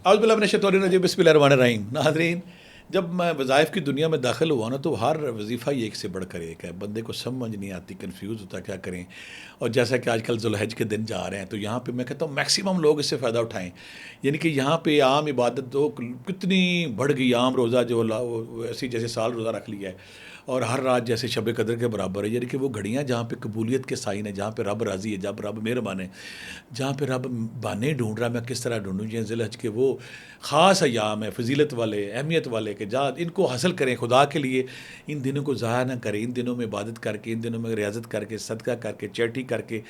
اعوذ باللہ من الشیطان الرجیم، بسم اللہ الرحمن الرحیم۔ ناظرین، جب میں وظائف کی دنیا میں داخل ہوا نا تو ہر وظیفہ یہ ایک سے بڑھ کر ایک ہے، بندے کو سمجھ نہیں آتی، کنفیوز ہوتا کیا کریں۔ اور جیسا کہ آج کل ذوالحج کے دن جا رہے ہیں تو یہاں پہ میں کہتا ہوں میکسیمم لوگ اس سے فائدہ اٹھائیں، یعنی کہ یہاں پہ عام عبادت تو کتنی بڑھ گئی، عام روزہ جو ایسی جیسے سال روزہ رکھ لیا ہے، اور ہر رات جیسے شب قدر کے برابر ہے، یعنی کہ وہ گھڑیاں جہاں پہ قبولیت کے سائن ہے، جہاں پہ رب راضی ہے، جہاں پہ رب مہربان ہے، جہاں پہ رب بہانے ڈھونڈ رہا ہے میں کس طرح ڈھونڈوں، یہ ذی الحج کے وہ خاص ایام ہیں، فضیلت والے، اہمیت والے، کہ جہاں ان کو حاصل کریں خدا کے لیے، ان دنوں کو ضائع نہ کریں، ان دنوں میں عبادت کر کے، ان دنوں میں ریاضت کر کے، صدقہ کر کے، چیٹی کر کے،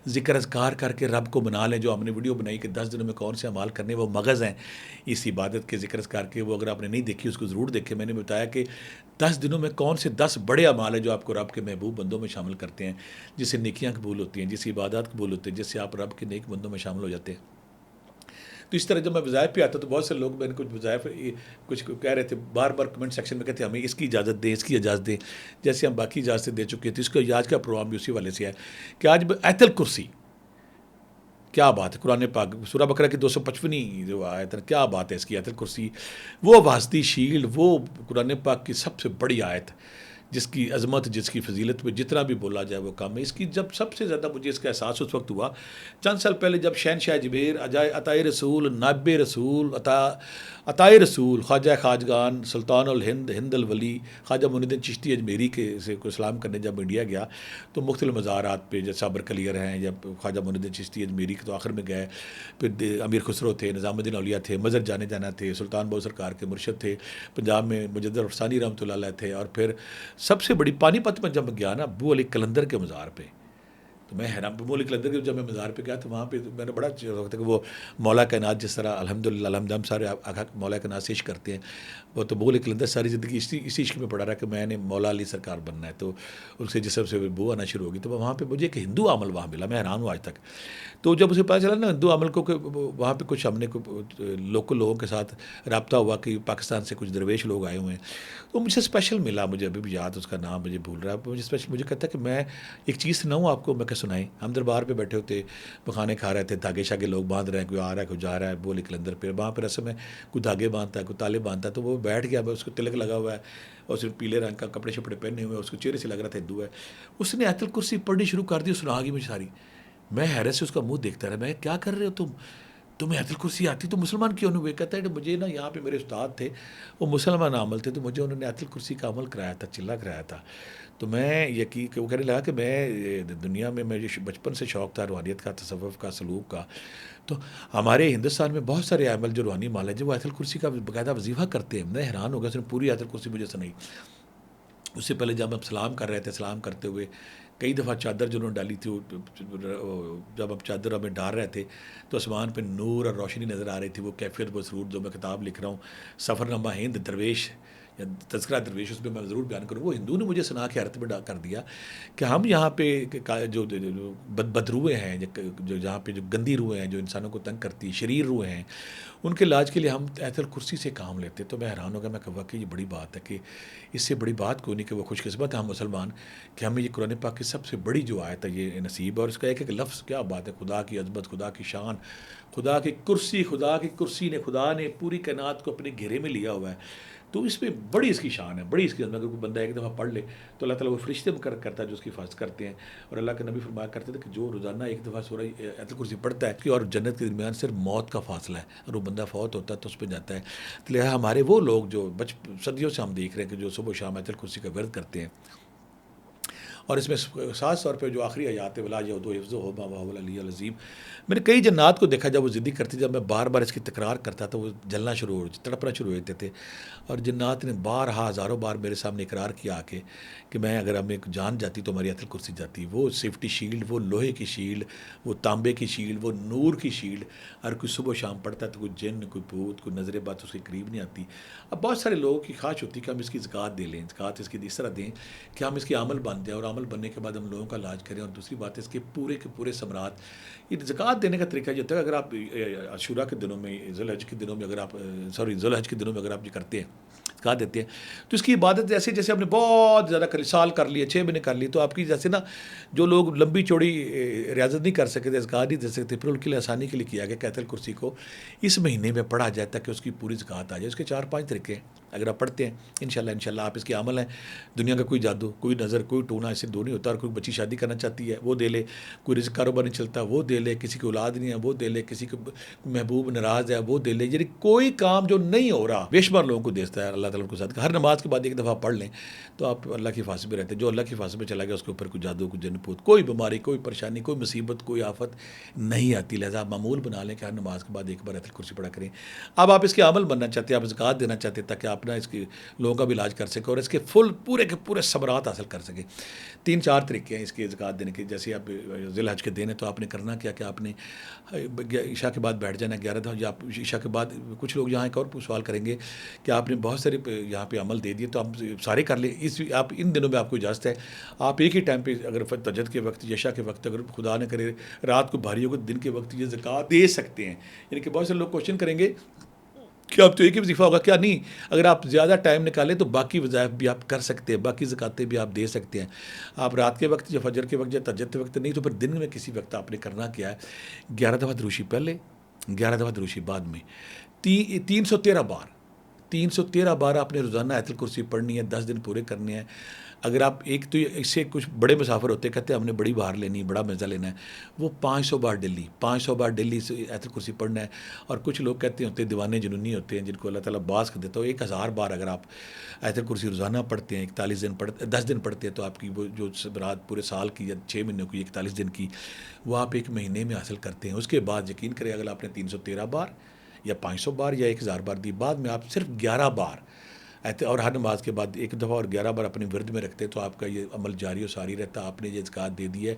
ذکر اذکار کر کے رب کو بنا لیں۔ جو ہم نے ویڈیو بنائی کہ 10 دنوں میں کون سے اعمال کرنے، وہ مغز ہیں اس عبادت کے، ذکر اذکار کے، وہ اگر آپ نے نہیں دیکھی اس کو ضرور دیکھیں۔ میں نے بتایا کہ 10 دنوں میں کون سے 10 بڑے اعمال ہیں جو آپ کو رب کے محبوب بندوں میں شامل کرتے ہیں، جس سے نیکیاں قبول ہوتی ہیں، جس سے عبادات قبول ہوتے ہیں، جس سے آپ رب کے نیک بندوں میں شامل ہو جاتے ہیں۔ تو اس طرح جب میں وظائف پہ آتا تو بہت سے لوگ میں نے کچھ وظائف کچھ کہہ رہے تھے، بار بار کمنٹ سیکشن میں کہتے ہیں ہمیں اس کی اجازت دیں، اس کی اجازت دیں، جیسے ہم باقی اجازتیں دے چکے تھے۔ اس کا آج کا پروگرام بھی اسی والے سے ہے کہ آج آیت الکرسی، کیا بات ہے، قرآن پاک سورہ بقرہ کی 255 جو آیت ہے، کیا بات ہے اس کی آیت الکرسی، وہ واسطی شیلڈ، وہ قرآن پاک کی سب سے بڑی آیت، جس کی عظمت، جس کی فضیلت پہ جتنا بھی بولا جائے وہ کم ہے۔ اس کی جب سب سے زیادہ مجھے اس کا احساس اس وقت ہوا چند سال پہلے، جب شہنشاہ جبیر، عطائے رسول، نائب رسول، عطائے رسول، خواجہ خواجگان، سلطان الہند، ہند الولی، خواجہ معین الدین چشتی اجمیری کے سے کو سلام کرنے جب انڈیا گیا تو مختلف مزارات پہ، جیسے صابر کلیئر ہیں، جب خواجہ معین الدین چشتی اجمیری کے تو آخر میں گئے، پھر امیر خسرو تھے، نظام الدین اولیاء تھے، مظہر جانا تھے، سلطان بہو سرکار کے مرشد تھے، پنجاب میں مجدد افسانی رحمۃ اللہ علیہ تھے، اور پھر سب سے بڑی پانی پت میں جب گیا نا ابو علی قلندر کے مزار پہ، تو میں حیران، ابو علی قلندر کے جب میں مزار پہ گیا تو وہاں پہ میں نے بڑا وقت کہ وہ مولا کائنات جس طرح الحمدللہ الحمد ہم سارے آقا مولا کائنات سے عشق کرتے ہیں، وہ تو ابو علی قلندر ساری زندگی اسی عشق میں پڑا رہا کہ میں نے مولا علی سرکار بننا ہے، تو اس سے جسم سے بو آنا شروع ہوگی، تو وہاں پہ مجھے ایک ہندو عمل وہاں ملا، میں حیران ہوں آج تک۔ تو جب اسے پتہ چلا نا ہندو عمل کو، کہ وہاں پہ کچھ ہم نے لوکل لوگوں کے ساتھ رابطہ ہوا کہ پاکستان سے کچھ درویش لوگ آئے ہوئے ہیں، تو مجھے اسپیشل ملا، مجھے ابھی بھی یاد، اس کا نام مجھے بھول رہا ہے، مجھے اسپیشل مجھے کہتا ہے کہ میں ایک چیز سناؤں آپ کو، میں کہ سنائیں۔ ہم دربار پہ بیٹھے ہوتے، پخانے کھا رہے تھے، دھاگے شاگے لوگ باندھ رہے ہیں، کوئی آ رہا ہے کوئی جا رہا ہے، ابو علی قلندر پہ وہاں پہ رسم ہے، کوئی دھاگے باندھتا ہے، کوئی تالے باندھتا ہے، تو وہ بیٹھ گیا، اس کو تلک لگا ہوا ہے اور صرف پیلے رنگ کا کپڑے شپڑے پہنے ہوئے، اس کو چہرے سے لگ رہا تھا ہندو ہے۔ اس نے آیت الکرسی پڑھنی شروع کر دی، سنا گئی مجھے ساری۔ میں حیرت سے اس کا منہ دیکھتا رہا، میں کیا کر رہے ہو تم، تمہیں آیت الکرسی آتی تو مسلمان کیوں نہیں ہوئے؟ کہتا ہے کہ مجھے نا یہاں پہ میرے استاد تھے، وہ مسلمان عمل تھے، تو مجھے انہوں نے آیت الکرسی کا عمل کرایا تھا، چلا کرایا تھا، تو میں یقین کہ وہ کہنے لگا کہ میں دنیا میں مجھے بچپن سے شوق تھا روحانیت کا، تصوف کا، سلوک کا، تو ہمارے ہندوستان میں بہت سارے عمل جو روحانی مال ہیں جو وہ آیت الکرسی کا باقاعدہ وظیفہ کرتے ہیں۔ میں حیران ہو گیا، اس نے پوری آیت الکرسی مجھے سنائی۔ اس سے پہلے جب ہم سلام کر رہے تھے، سلام کرتے ہوئے کئی دفعہ چادر جنہوں نے ڈالی تھی، جب ہم چادر ہمیں ڈال رہے تھے تو آسمان پہ نور اور روشنی نظر آ رہی تھی، وہ کیفیت مسرور جو میں کتاب لکھ رہا ہوں، سفر نامہ ہند درویش یا تذکرہ درویش، اس میں میں ضرور بیان کروں۔ وہ ہندو نے مجھے سنا کے حیرت میں کر دیا کہ ہم یہاں پہ جو بدروئے ہیں، جو جہاں پہ جو گندی روحیں ہیں جو انسانوں کو تنگ کرتی، شریر روحیں ہیں، ان کے علاج کے لیے ہم آیت الکرسی سے کام لیتے۔ تو میں حیران ہو گیا، میں کہا واقعی یہ بڑی بات ہے، کہ اس سے بڑی بات کوئی نہیں، کہ وہ خوش قسمت ہے ہم مسلمان کہ ہمیں یہ قرآن پاک کی سب سے بڑی جو آیت ہے یہ نصیب ہے، اور اس کا ایک ایک لفظ کیا بات ہے، خدا کی عظمت، خدا کی شان، خدا کی کرسی نے، خدا نے پوری کائنات کو اپنے گھیرے میں لیا ہوا ہے، تو اس میں بڑی اس کی شان ہے، بڑی اس کی عظمت۔ اگر کوئی بندہ ایک دفعہ پڑھ لے تو اللہ تعالیٰ وہ فرشتے مقرر کرتا ہے جو اس کی حفاظت کرتے ہیں، اور اللہ کے نبی فرمایا کرتے تھے کہ جو روزانہ ایک دفعہ سورہ آیت الکرسی پڑھتا ہے کہ اور جنت کے درمیان صرف موت کا فاصلہ ہے، اور وہ بندہ فوت ہوتا ہے تو اس پہ جاتا ہے۔ تو لہٰذا ہمارے وہ لوگ جو صدیوں سے ہم دیکھ رہے ہیں کہ جو صبح و شام آیت الکرسی کا ورد کرتے ہیں، اور اس میں خاص طور پہ جو آخری آیات ولا یعودو حفظہما وہو العلی العظیم، میں نے کئی جنات کو دیکھا جب وہ ضدی کرتی، جب میں بار بار اس کی تکرار کرتا تو وہ جلنا شروع ہو، تڑپنا شروع ہوتے تھے، اور جنات نے بارہا ہزاروں بار میرے سامنے اقرار کیا آ کے کہ میں اگر ہمیں جان جاتی تو ہماری آیت الکرسی جاتی، وہ سیفٹی شیلڈ، وہ لوہے کی شیلڈ، وہ تانبے کی شیلڈ، وہ نور کی شیلڈ، اور کوئی صبح و شام پڑھتا ہے تو کوئی جن، کوئی بھوت، کوئی نظر بات اس کے قریب نہیں آتی۔ اب بہت سارے لوگوں کی خواہش ہوتی ہے کہ ہم اس کی زکوٰۃ دے لیں، زکوٰۃ اس کی اس طرح دیں کہ ہم اس کے عمل بن جائیں، اور عمل بننے کے بعد ہم لوگوں کا علاج کریں، اور دوسری بات ہے اس کے پورے ثمرات۔ یہ زکوٰۃ دینے کا طریقہ یہ ہوتا ہے، اگر آپ عاشوراء کے دنوں میں، ذوالحج کے دنوں میں اگر آپ ذوالحج کے دنوں میں اگر آپ یہ کرتے ہیں زکوٰۃ دیتے ہیں تو اس کی عبادت ایسے جیسے آپ نے بہت زیادہ سال کر لیے 6 مہینے کر لیے تو آپ کی جیسے نا جو لوگ لمبی چوڑی ریاضت نہیں کر سکتے تھے زکوٰۃ نہیں دے سکتے پھر ان کے لیے آسانی کے لیے کیا گیا کہ آیت الکرسی کو اس مہینے میں پڑھا جائے تاکہ اس کی پوری زکوٰۃ آ جائے. اس کے 4-5 طریقے ہیں اگر آپ پڑھتے ہیں انشاءاللہ آپ اس کے عمل ہیں. دنیا کا کوئی جادو کوئی نظر کوئی ٹونا ایسے دو نہیں ہوتا. اور کوئی بچی شادی کرنا چاہتی ہے وہ دے لے, کوئی رزق کاروبار نہیں چلتا وہ دے لے, کسی کی اولاد نہیں ہے وہ دے لے, کسی کو محبوب ناراض ہے وہ دے لے. یعنی کوئی کام جو نہیں ہو رہا بے شمار لوگوں کو دیتا ہے اللہ تعالیٰ کو ساتھ. ہر نماز کے بعد ایک دفعہ پڑھ لیں تو آپ اللہ کی حفاظت میں رہتے ہیں. جو اللہ کی حفاظت میں چلا گیا اس کے اوپر کوئی جادو کوئی جن پوت کوئی بیماری کوئی پریشانی کوئی مصیبت کوئی آفت نہیں آتی. لہٰذا آپ معمول بنا لیں کہ ہر نماز کے بعد ایک بار آیت الکرسی پڑھا کریں. اب آپ اس کے عمل بننا چاہتے ہیں, آپ زکوٰۃ دینا چاہتے ہیں تاکہ آپ نا اس کی لوگوں کا بھی علاج کر سکیں اور اس کے فل پورے کے پورے ثمرات حاصل کر سکیں. 3-4 طریقے ہیں اس کے زکوٰۃ دینے کے. جیسے آپ ذی الحج کے دن ہے تو آپ نے کرنا کیا کہ آپ نے عشاء کے بعد بیٹھ جانا 11 دفعہ. یا آپ عشاء کے بعد کچھ لوگ یہاں ایک اور سوال کریں گے کہ آپ نے بہت سارے یہاں پہ عمل دے دیے تو آپ سارے کر لیں. آپ ان دنوں میں آپ کو اجازت ہے آپ ایک ہی ٹائم پہ اگر تہجد کے وقت عشاء کے وقت اگر خدا نہ کرے رات کو بھاری ہوگا دن کے وقت یہ زکوٰۃ دے سکتے ہیں. یعنی کہ بہت سے لوگ کوشچن کریں گے کہ اب تو ایک ہی وظیفہ ہوگا, کیا نہیں اگر آپ زیادہ ٹائم نکالیں تو باقی وظائف بھی آپ کر سکتے ہیں, باقی زکوٰۃیں بھی آپ دے سکتے ہیں. آپ رات کے وقت یا فجر کے وقت یا تہجد کے وقت نہیں تو پھر دن میں کسی وقت آپ نے کرنا کیا ہے 11 دفعہ دروشی پہلے 11 دفعہ دروشی بعد میں 313 بار 313 بار آپ نے روزانہ آیت الکرسی پڑھنی ہے, 10 دن پورے کرنے ہیں. اگر آپ ایک تو اس سے کچھ بڑے مسافر ہوتے کہتے ہیں ہم نے بڑی بار لینی بڑا مزہ لینا ہے, وہ 500 بار ڈیلی سے آیت الکرسی پڑھنا ہے. اور کچھ لوگ کہتے ہوتے ہیں دیوانے جنونی ہوتے ہیں جن کو اللہ تعالیٰ باز کر دیتا ہو 1000 بار اگر آپ آیت الکرسی روزانہ پڑھتے ہیں 41 دن 10 دن پڑھتے ہیں تو آپ کی وہ جو برات پورے سال کی یا 6 مہینوں کی 41 دن کی وہ آپ ایک مہینے میں حاصل کرتے ہیں. اس کے بعد یقین کریں اگر آپ نے 313 بار یا 500 بار یا 1000 بار دی, بعد میں آپ صرف 11 بار اور ہر نماز کے بعد ایک دفعہ اور 11 بار اپنے ورد میں رکھتے تو آپ کا یہ عمل جاری و ساری رہتا. آپ نے یہ زکوٰۃ دے دی ہے,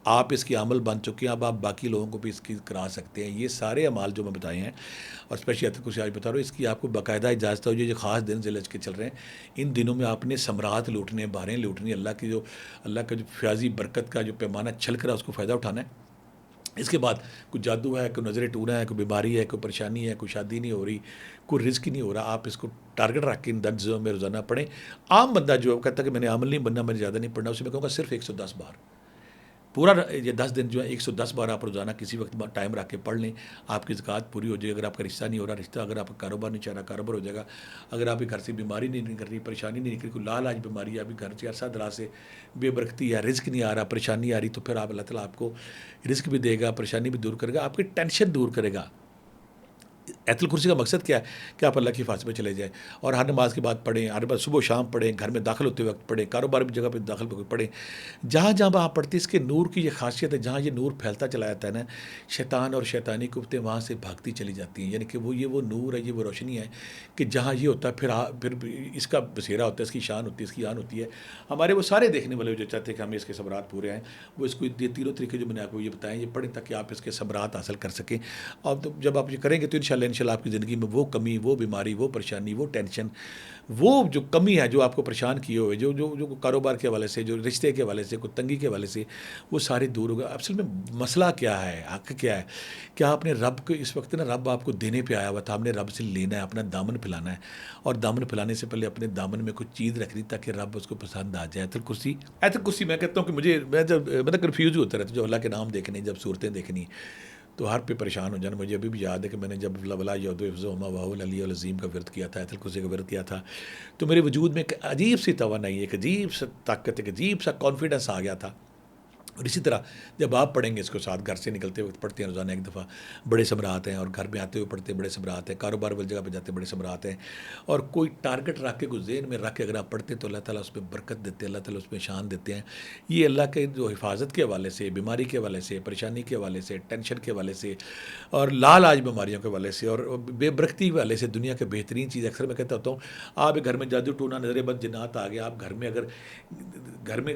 آپ اس کے عمل بن چکے ہیں, اب آپ باقی لوگوں کو بھی اس کی کرا سکتے ہیں. یہ سارے اعمال جو میں بتائے ہیں اور اسپیشلی آیت الکرسی آج بتا رہا ہوں اس کی آپ کو باقاعدہ اجازت ہو. یہ جو خاص دن ذی الحج کے چل رہے ہیں ان دنوں میں آپ نے ثمرات لوٹنے باریں لوٹنی, اللہ کا جو فیاضی برکت کا جو پیمانہ چھلک رہا ہے اس کو فائدہ اٹھانا ہے. اس کے بعد کوئی جادو ہے, کوئی نظر ٹونا ہے, کوئی بیماری ہے, کوئی پریشانی ہے, کوئی شادی نہیں ہو رہی, کوئی رزق نہیں ہو رہا, آپ اس کو ٹارگٹ رکھ کے ان 10 دنوں میں روزانہ پڑھیں. عام بندہ جو کہتا ہے کہ میں نے عمل نہیں بننا میں نے زیادہ نہیں پڑھنا اسے میں کہوں گا صرف 110 بار پورا یہ 10 دن جو ہے 110 بار آپ روزانہ کسی وقت ٹائم رکھ کے پڑھ لیں. آپ کی زکوٰۃ پوری ہو جائے. اگر آپ کا رشتہ نہیں ہو رہا رشتہ, اگر آپ کا کاروبار نہیں چاہ رہا کاروبار ہو جائے گا. اگر آپ کے گھر سے بیماری نہیں نکل رہی پریشانی نہیں نکل رہی کوئی لاج بیماری ہے, ابھی گھر سے عرصہ دراز سے بے برکتی ہے, رزق نہیں آ رہا پریشانی آ رہی تو پھر آپ اللہ تعالیٰ آپ کو رزق بھی دے گا, پریشانی بھی دور کرے گا, آپ کی ٹینشن دور کرے گا. آیت الکرسی کا مقصد کیا ہے کہ آپ اللہ کی حفاظت میں چلے جائیں اور ہر نماز کے بعد پڑھیں, ہر بار صبح و شام پڑھیں, گھر میں داخل ہوتے وقت پڑھیں, کاروبار کی جگہ پہ داخل ہوتے پڑھیں. جہاں جہاں آپ پڑھتے اس کے نور کی یہ خاصیت ہے, جہاں یہ نور پھیلتا چلا جاتا ہے نا شیطان اور شیطانی قوتیں وہاں سے بھاگتی چلی جاتی ہیں. یعنی کہ وہ نور ہے, یہ وہ روشنی ہے کہ جہاں یہ ہوتا ہے پھر اس کا بسیرا ہوتا ہے, اس کی شان ہوتی ہے, اس کی آن ہوتی ہے. ہمارے وہ سارے دیکھنے والے جو چاہتے ہیں کہ ہمیں اس کے ثمرات پورے ہیں وہ اس کو یہ تینوں طریقے جو میں نے آپ کو یہ بتائیں یہ پڑھیں تاکہ آپ اس کے ثمرات حاصل کر سکیں. اور جب آپ یہ کریں گے تو انشاءاللہ آپ کی زندگی میں وہ کمی وہ بیماری وہ پریشانی وہ ٹینشن وہ جو کمی ہے جو آپ کو پریشان کیے ہوئے جو کاروبار کے حوالے سے جو رشتے کے حوالے سے کوئی تنگی کے حوالے سے وہ سارے دور ہوگا. اصل میں مسئلہ کیا ہے, حق کیا ہے کہ آپ نے رب کو اس وقت نا رب آپ کو دینے پہ آیا ہوا تھا, ہم نے رب سے لینا ہے, اپنا دامن پھیلانا ہے. اور دامن پھیلانے سے پہلے اپنے دامن میں کچھ چیز رکھنی تاکہ رب اس کو پسند آ جائے. آیت الکرسی میں کہتا ہوں کہ میں جب کنفیوز ہوتا رہتا ہوں, جب اللہ کے نام دیکھنے جب صورتیں دیکھنی تو ہر پہ پریشان ہو جانا. مجھے ابھی بھی یاد ہے کہ میں نے جب ولا یود حفظہما وهو العلی العظیم کا ورد کیا تھا, آیت الکرسی کا ورد کیا تھا, تو میرے وجود میں ایک عجیب سی توانائی, ایک عجیب سا طاقت, ایک عجیب سا کانفیڈنس آ گیا تھا. اور اسی طرح جب آپ پڑھیں گے اس کو ساتھ گھر سے نکلتے وقت پڑھتے ہیں روزانہ ایک دفعہ بڑے ثمرات ہیں, اور گھر میں آتے ہوئے پڑھتے ہیں بڑے ثمرات ہیں, کاروبار والی جگہ پہ جاتے ہیں بڑے ثمرات ہیں. اور کوئی ٹارگٹ رکھ کے کوئی ذہن میں رکھ کے اگر آپ پڑھتے ہیں تو اللہ تعالیٰ اس میں برکت دیتے ہیں, اللہ تعالیٰ اس میں شان دیتے ہیں. یہ اللہ کے جو حفاظت کے حوالے سے, بیماری کے حوالے سے, پریشانی کے حوالے سے, ٹینشن کے حوالے سے, اور لاج بیماریوں کے حوالے سے, اور بے برکتی کے حوالے سے دنیا کے بہترین چیز. اکثر میں کہتا ہوتا ہوں آپ ایک گھر میں جادو ٹونا نظر بد جنات آ گیا, آپ گھر میں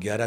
11